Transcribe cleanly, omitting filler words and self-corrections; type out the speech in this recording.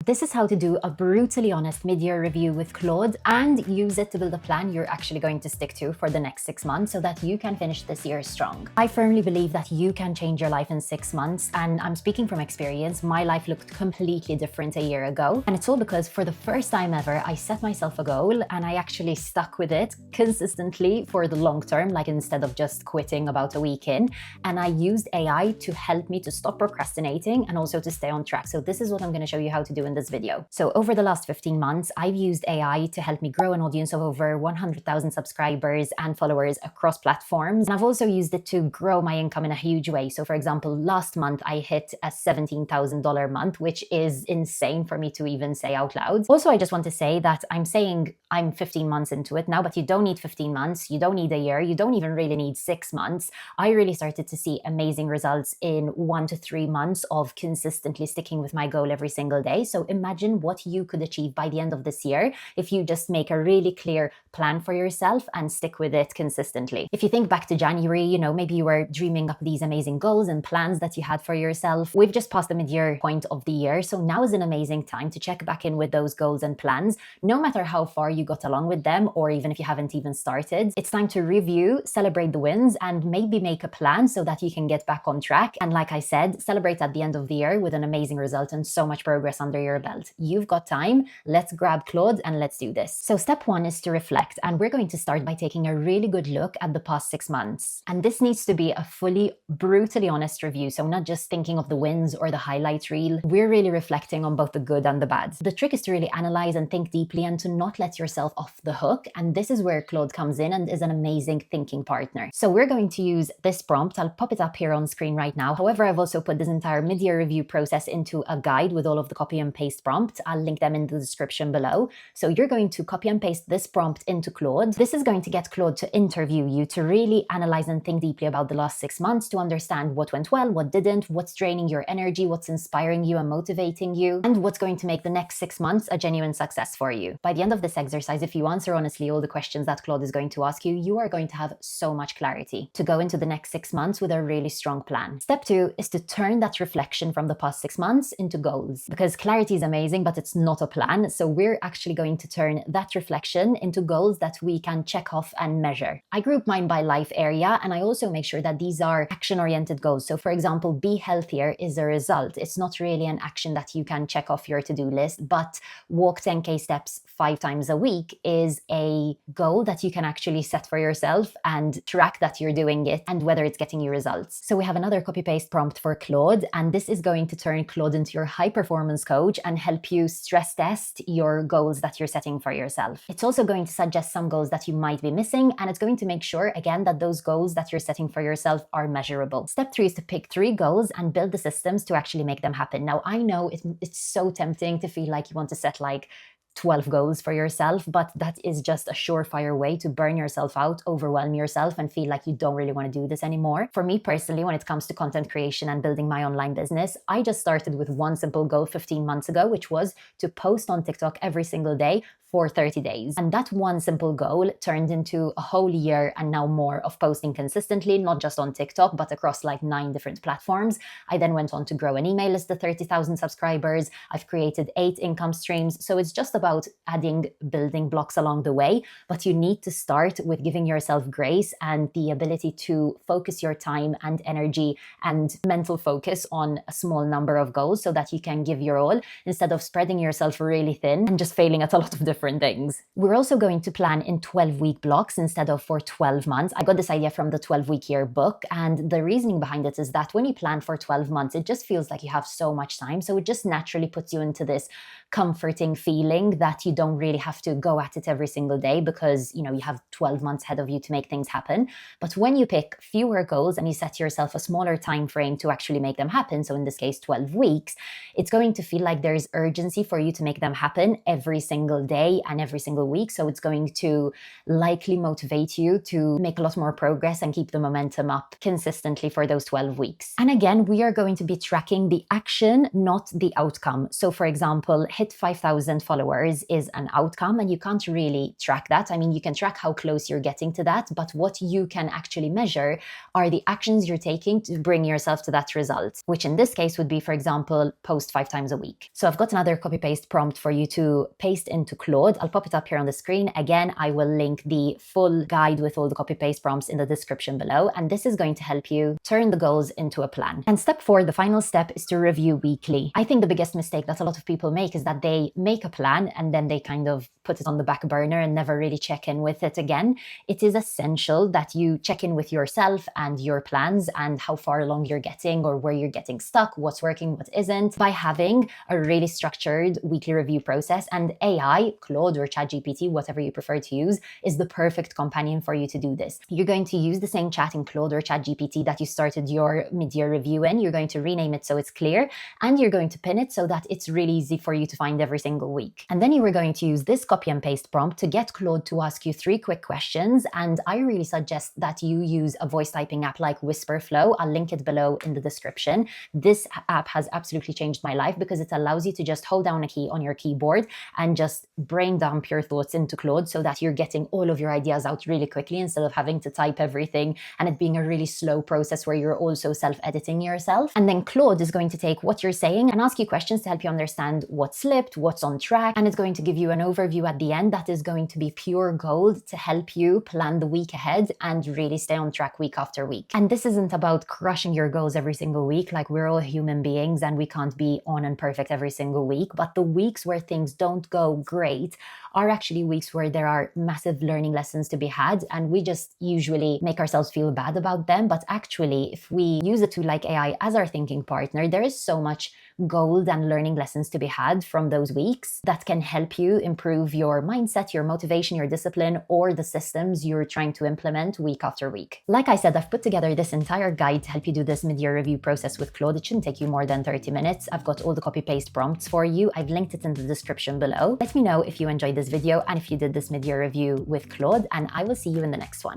This is how to do a brutally honest mid-year review with Claude and use it to build a plan you're actually going to stick to for the next 6 months so that you can finish this year strong. I firmly believe that you can change your life in 6 months, and I'm speaking from experience. My life looked completely different a year ago, and it's all because for the first time ever, I set myself a goal and I actually stuck with it consistently for the long term, like instead of just quitting about a week in. And I used AI to help me to stop procrastinating and also to stay on track. So this is what I'm going to show you how to do in this video. So over the last 15 months, I've used AI to help me grow an audience of over 100,000 subscribers and followers across platforms. And I've also used it to grow my income in a huge way. So for example, last month I hit a $17,000 month, which is insane for me to even say out loud. Also, I just want to say that I'm saying I'm 15 months into it now, but you don't need 15 months. You don't need a year. You don't even really need 6 months. I really started to see amazing results in 1 to 3 months of consistently sticking with my goal every single day. So imagine what you could achieve by the end of this year if you just make a really clear plan for yourself and stick with it consistently. If you think back to January, maybe you were dreaming up these amazing goals and plans that you had for yourself. We've just passed the mid-year point of the year, so now is an amazing time to check back in with those goals and plans, no matter how far you got along with them, or even if you haven't even started. It's time to review, celebrate the wins, and maybe make a plan so that you can get back on track. And like I said, celebrate at the end of the year with an amazing result and so much progress under your belt. You've got time. Let's grab Claude and let's do this. So step 1 is to reflect, and we're going to start by taking a really good look at the past 6 months. And this needs to be a fully, brutally honest review. So not just thinking of the wins or the highlight reel. We're really reflecting on both the good and the bad. The trick is to really analyze and think deeply and to not let yourself off the hook. And this is where Claude comes in and is an amazing thinking partner. So we're going to use this prompt. I'll pop it up here on screen right now. However, I've also put this entire mid-year review process into a guide with all of the copy and paste prompts. I'll link them in the description below. So you're going to copy and paste this prompt into Claude. This is going to get Claude to interview you, to really analyze and think deeply about the last 6 months, to understand what went well, what didn't, what's draining your energy, what's inspiring you and motivating you, and what's going to make the next 6 months a genuine success for you. By the end of this exercise, if you answer honestly all the questions that Claude is going to ask you, you are going to have so much clarity to go into the next 6 months with a really strong plan. Step 2 is to turn that reflection from the past 6 months into goals, because clarity is amazing, but it's not a plan. So we're actually going to turn that reflection into goals that we can check off and measure. I group mine by life area, and I also make sure that these are action-oriented goals. So for example, be healthier is a result. It's not really an action that you can check off your to-do list, but walk 10K steps 5 times a week is a goal that you can actually set for yourself and track that you're doing it and whether it's getting you results. So we have another copy-paste prompt for Claude, and this is going to turn Claude into your high-performance coach and help you stress test your goals that you're setting for yourself. It's also going to suggest some goals that you might be missing, and it's going to make sure, again, that those goals that you're setting for yourself are measurable. Step 3 is to pick 3 goals and build the systems to actually make them happen. Now, I know it's so tempting to feel like you want to set like 12 goals for yourself, but that is just a surefire way to burn yourself out, overwhelm yourself, and feel like you don't really want to do this anymore. For me personally, when it comes to content creation and building my online business, I just started with one simple goal 15 months ago, which was to post on TikTok every single day for 30 days. And that one simple goal turned into a whole year and now more of posting consistently, not just on TikTok, but across like 9 different platforms. I then went on to grow an email list to 30,000 subscribers. I've created 8 income streams. So it's just about adding building blocks along the way, but you need to start with giving yourself grace and the ability to focus your time and energy and mental focus on a small number of goals so that you can give your all instead of spreading yourself really thin and just failing at a lot of different things. We're also going to plan in 12-week blocks instead of for 12 months. I got this idea from the 12-week year book, and the reasoning behind it is that when you plan for 12 months, it just feels like you have so much time. So it just naturally puts you into this comforting feeling that you don't really have to go at it every single day because, you have 12 months ahead of you to make things happen. But when you pick fewer goals and you set yourself a smaller time frame to actually make them happen, so in this case, 12 weeks, it's going to feel like there's urgency for you to make them happen every single day and every single week. So it's going to likely motivate you to make a lot more progress and keep the momentum up consistently for those 12 weeks. And again, we are going to be tracking the action, not the outcome. So for example, hit 5,000 followers numbers is an outcome, and you can't really track that. I mean, you can track how close you're getting to that, but what you can actually measure are the actions you're taking to bring yourself to that result, which in this case would be, for example, post 5 times a week. So I've got another copy paste prompt for you to paste into Claude. I'll pop it up here on the screen. Again, I will link the full guide with all the copy paste prompts in the description below, and this is going to help you turn the goals into a plan. And step 4, the final step, is to review weekly. I think the biggest mistake that a lot of people make is that they make a plan and then they kind of put it on the back burner and never really check in with it again. It is essential that you check in with yourself and your plans and how far along you're getting or where you're getting stuck, what's working, what isn't, by having a really structured weekly review process. And AI, Claude or ChatGPT, whatever you prefer to use, is the perfect companion for you to do this. You're going to use the same chat in Claude or ChatGPT that you started your mid-year review in. You're going to rename it so it's clear, and you're going to pin it so that it's really easy for you to find every single week. And then you are going to use this copy and paste prompt to get Claude to ask you 3 quick questions. And I really suggest that you use a voice typing app like Whisperflow. I'll link it below in the description. This app has absolutely changed my life because it allows you to just hold down a key on your keyboard and just brain dump your thoughts into Claude so that you're getting all of your ideas out really quickly instead of having to type everything and it being a really slow process where you're also self-editing yourself. And then Claude is going to take what you're saying and ask you questions to help you understand what slipped, what's on track, and it's going to give you an overview at the end that is going to be pure gold to help you plan the week ahead and really stay on track week after week. And this isn't about crushing your goals every single week. Like, we're all human beings and we can't be on and perfect every single week, but the weeks where things don't go great are actually weeks where there are massive learning lessons to be had, and we just usually make ourselves feel bad about them. But actually, if we use a tool like AI as our thinking partner, there is so much gold and learning lessons to be had from those weeks that can help you improve your mindset, your motivation, your discipline, or the systems you're trying to implement week after week. Like I said, I've put together this entire guide to help you do this mid-year review process with Claude. It shouldn't take you more than 30 minutes. I've got all the copy-paste prompts for you. I've linked it in the description below. Let me know if you enjoyed this video and if you did this mid-year review with Claude, and I will see you in the next one.